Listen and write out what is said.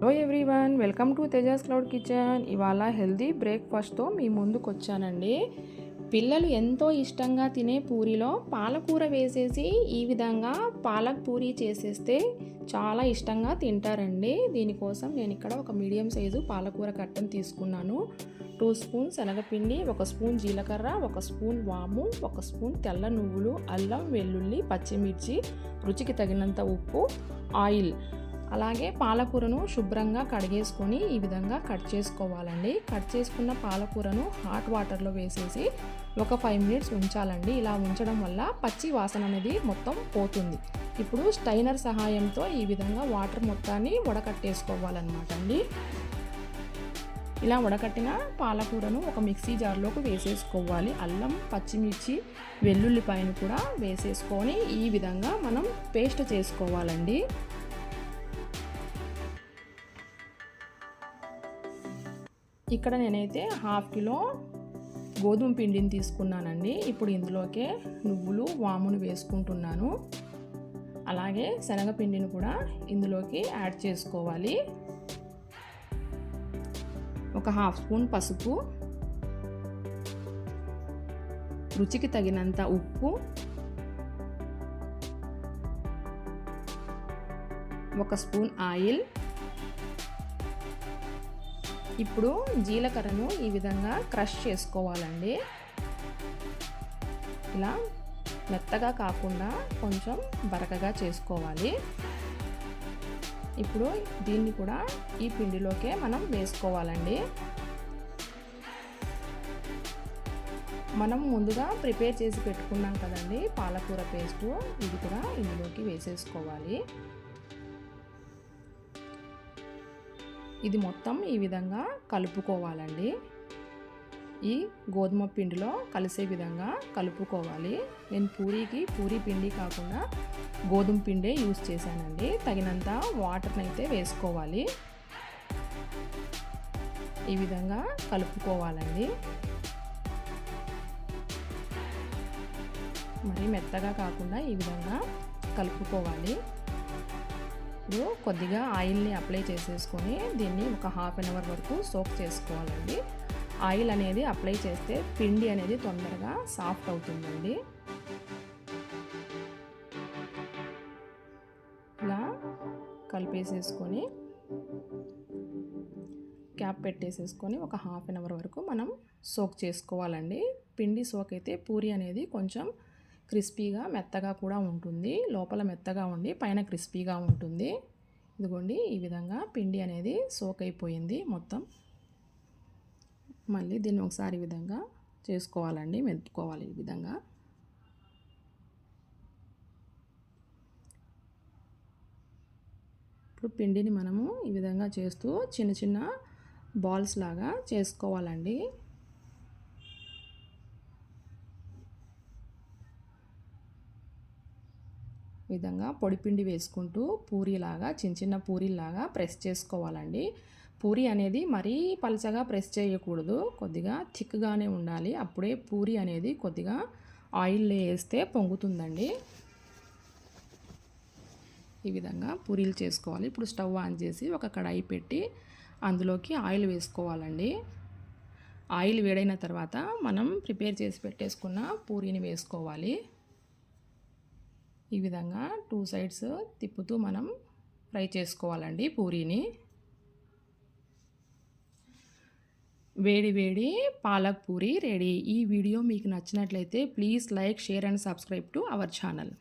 Hello everyone, welcome to Tejas cloud kitchen. ఇవాళ healthy బ్రేక్ఫాస్ట్తో మీ ముందుకు వచ్చానండి. పిల్లలు ఎంతో ఇష్టంగా తినే పూరీలో పాలకూర వేసేసి ఈ విధంగా పాలక్ పూరీ చేసేస్తే చాలా ఇష్టంగా తింటారండి. దీనికోసం నేను ఇక్కడ ఒక మీడియం సైజు పాలకూర కట్టను తీసుకున్నాను. 2 స్పూన్ శనగపిండి, 1 స్పూన్ జీలకర్ర, 1 స్పూన్ వాము, 1 స్పూన్ తెల్ల నువ్వులు, అల్లం, వెల్లుల్లి, పచ్చిమిర్చి, రుచికి తగినంత ఉప్పు, ఆయిల్. అలాగే పాలకూరను శుభ్రంగా కడిగేసుకొని ఈ విధంగా కట్ చేసుకోవాలండి. కట్ చేసుకున్న పాలకూరను హాట్ వాటర్లో వేసేసి ఒక 5 మినిట్స్ ఉంచాలండి. ఇలా ఉంచడం వల్ల పచ్చి వాసన అనేది మొత్తం పోతుంది. ఇప్పుడు స్టైనర్ సహాయంతో ఈ విధంగా వాటర్ మొత్తాన్ని వడకట్టేసుకోవాలన్నమాట అండి. ఇలా వడకట్టిన పాలకూరను ఒక మిక్సీ జార్లోకి వేసేసుకోవాలి. అల్లం, పచ్చిమిర్చి, వెల్లుల్లిపాయను కూడా వేసేసుకొని ఈ విధంగా మనం పేస్ట్ చేసుకోవాలండి. ఇక్కడ నేనైతే 1/2 కిలో గోధుమ పిండిని తీసుకున్నానండి. ఇప్పుడు ఇందులోకే నువ్వులు, వామును వేసుకుంటున్నాను. అలాగే శనగపిండిని కూడా ఇందులోకి యాడ్ చేసుకోవాలి. ఒక 1/2 స్పూన్ పసుపు, రుచికి తగినంత ఉప్పు, 1 స్పూన్ ఆయిల్. ఇప్పుడు జీలకర్రను ఈ విధంగా క్రష్ చేసుకోవాలండి. ఇలా మెత్తగా కాకుండా కొంచెం బరకగా చేసుకోవాలి. ఇప్పుడు దీన్ని కూడా ఈ పిండిలోకే మనం వేసుకోవాలండి. మనం ముందుగా ప్రిపేర్ చేసి పెట్టుకున్నాం కదండి పాలకూర పేస్టు, ఇది కూడా ఇందులోకి వేసేసుకోవాలి. ఇది మొత్తం ఈ విధంగా కలుపుకోవాలండి. ఈ గోధుమ పిండిలో కలిసే విధంగా కలుపుకోవాలి. నేను పూరీ పిండి కాకుండా గోధుమ పిండే యూస్ చేశానండి. తగినంత వాటర్ని అయితే వేసుకోవాలి. ఈ విధంగా కలుపుకోవాలండి. మరి మెత్తగా కాకుండా ఈ విధంగా కలుపుకోవాలి. ఇప్పుడు కొద్దిగా ఆయిల్ని అప్లై చేసేసుకొని దీన్ని ఒక 1/2 అవర్ వరకు సోక్ చేసుకోవాలండి. ఆయిల్ అనేది అప్లై చేస్తే పిండి అనేది తొందరగా సాఫ్ట్ అవుతుందండి. ఇలా కలిపేసేసుకొని క్యాప్ పెట్టేసేసుకొని ఒక 1/2 అవర్ వరకు మనం సోక్ చేసుకోవాలండి. పిండి సోక్ అయితే పూరీ అనేది కొంచెం క్రిస్పీగా మెత్తగా కూడా ఉంటుంది. లోపల మెత్తగా ఉండి పైన క్రిస్పీగా ఉంటుంది. ఇదిగోండి ఈ విధంగా పిండి అనేది సోక్ అయిపోయింది మొత్తం. మళ్ళీ దీన్ని ఒకసారి ఈ విధంగా చేసుకోవాలండి, మెదుపుకోవాలి ఈ విధంగా. ఇప్పుడు పిండిని మనము ఈ విధంగా చేస్తూ చిన్న చిన్న బాల్స్ లాగా చేసుకోవాలండి. విధంగా పొడిపిండి వేసుకుంటూ పూరీలాగా చిన్న పూరీలాగా ప్రెస్ చేసుకోవాలండి. పూరీ అనేది మరీ పలచగా ప్రెస్ చేయకూడదు, కొద్దిగా థిక్గానే ఉండాలి. అప్పుడే పూరీ అనేది కొద్దిగా ఆయిల్లో వేస్తే పొంగుతుందండి. ఈ విధంగా పూరీలు చేసుకోవాలి. ఇప్పుడు స్టవ్ ఆన్ చేసి ఒక కడాయి పెట్టి అందులోకి ఆయిల్ వేసుకోవాలండి. ఆయిల్ వేడైన తర్వాత మనం ప్రిపేర్ చేసి పెట్టేసుకున్న పూరీని వేసుకోవాలి. ఈ విధంగా 2 సైడ్స్ తిప్పుతూ మనం ఫ్రై చేసుకోవాలండి పూరీని. వేడి వేడి పాలక్ పూరీ రెడీ. ఈ వీడియో మీకు నచ్చినట్లయితే please like, share and subscribe to our channel.